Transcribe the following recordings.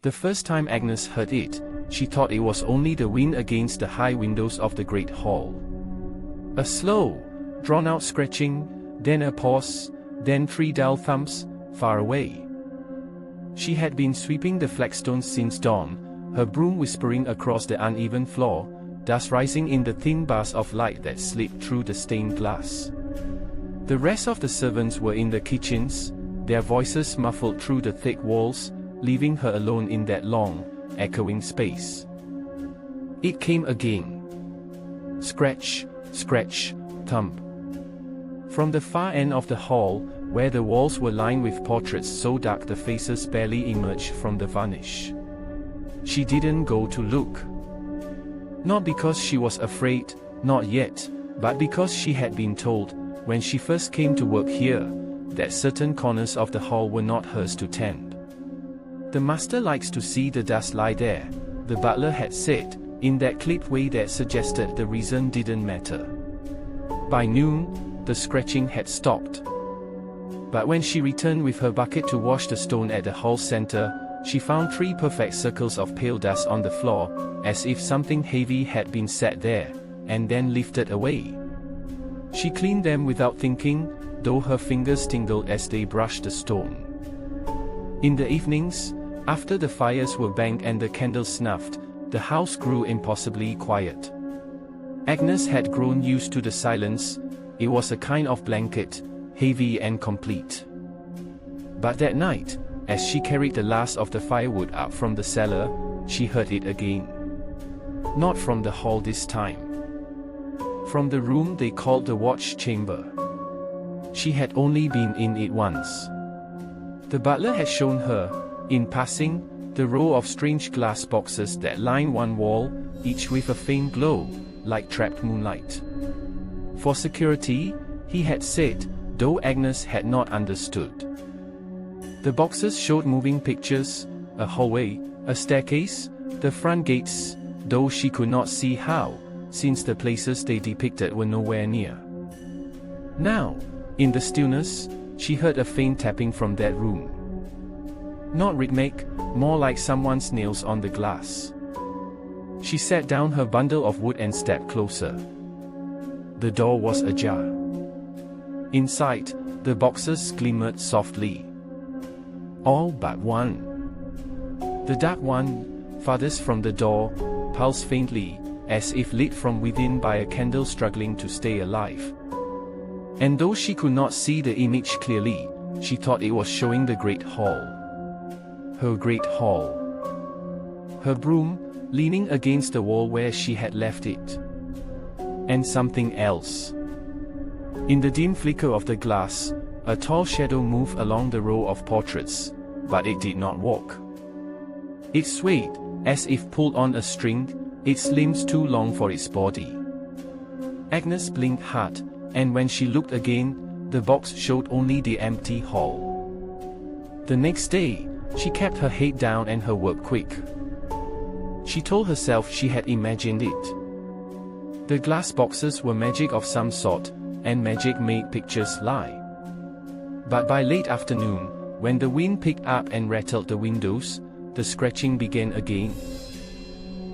The first time Agnes heard it, she thought it was only the wind against the high windows of the great hall. A slow, drawn-out scratching, then a pause, then 3 dull thumps, far away. She had been sweeping the flagstones since dawn, her broom whispering across the uneven floor, dust rising in the thin bars of light that slipped through the stained glass. The rest of the servants were in the kitchens, their voices muffled through the thick walls, leaving her alone in that long, echoing space. It came again. Scratch, scratch, thump. From the far end of the hall, where the walls were lined with portraits so dark the faces barely emerged from the varnish. She didn't go to look. Not because she was afraid, not yet, but because she had been told, when she first came to work here, that certain corners of the hall were not hers to tend. The master likes to see the dust lie there, the butler had said, in that clipped way that suggested the reason didn't matter. By noon, the scratching had stopped. But when she returned with her bucket to wash the stone at the hall center, she found 3 perfect circles of pale dust on the floor, as if something heavy had been set there, and then lifted away. She cleaned them without thinking, though her fingers tingled as they brushed the stone. In the evenings, after the fires were banked and the candles snuffed, the house grew impossibly quiet. Agnes had grown used to the silence. It was a kind of blanket, heavy and complete. But that night, as she carried the last of the firewood up from the cellar, she heard it again. Not from the hall this time. From the room they called the watch chamber. She had only been in it once. The butler had shown her, in passing, the row of strange glass boxes that lined one wall, each with a faint glow, like trapped moonlight. For security, he had said, though Agnes had not understood. The boxes showed moving pictures, a hallway, a staircase, the front gates, though she could not see how, since the places they depicted were nowhere near. Now, in the stillness, she heard a faint tapping from that room. Not rhythmic, more like someone's nails on the glass. She set down her bundle of wood and stepped closer. The door was ajar. Inside, the boxes glimmered softly. All but one. The dark one, farthest from the door, pulsed faintly, as if lit from within by a candle struggling to stay alive. And though she could not see the image clearly, she thought it was showing the great hall. Her great hall. Her broom, leaning against the wall where she had left it. And something else. In the dim flicker of the glass, a tall shadow moved along the row of portraits, but it did not walk. It swayed, as if pulled on a string, its limbs too long for its body. Agnes blinked hard, and when she looked again, the box showed only the empty hall. The next day, she kept her head down and her work quick. She told herself she had imagined it. The glass boxes were magic of some sort, and magic made pictures lie. But by late afternoon, when the wind picked up and rattled the windows, the scratching began again.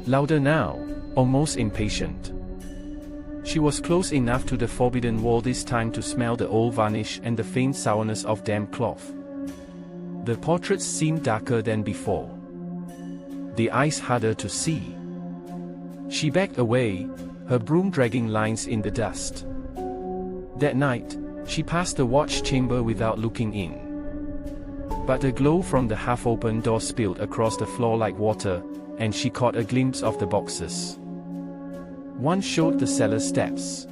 Louder now, almost impatient. She was close enough to the forbidden wall this time to smell the old varnish and the faint sourness of damp cloth. The portraits seemed darker than before. The eyes harder to see. She backed away, her broom dragging lines in the dust. That night, she passed the watch chamber without looking in. But the glow from the half-open door spilled across the floor like water, and she caught a glimpse of the boxes. One showed the cellar steps.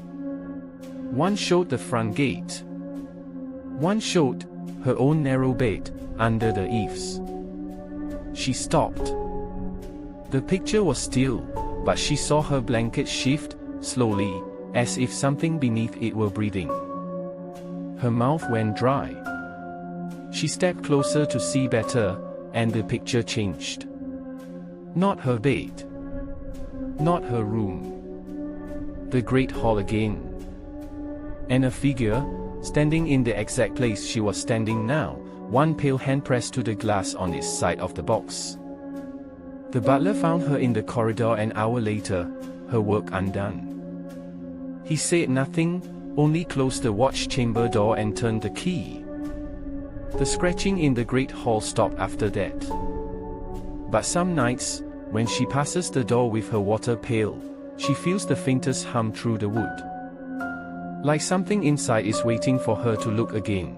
One showed the front gate. One showed her own narrow bed under the eaves. She stopped. The picture was still, but she saw her blanket shift, slowly, as if something beneath it were breathing. Her mouth went dry. She stepped closer to see better, and the picture changed. Not her bed. Not her room. The great hall again. And a figure, standing in the exact place she was standing now, one pale hand pressed to the glass on its side of the box. The butler found her in the corridor an hour later, her work undone. He said nothing, only closed the watch chamber door and turned the key. The scratching in the great hall stopped after that. But some nights, when she passes the door with her water pail, she feels the faintest hum through the wood. Like something inside is waiting for her to look again.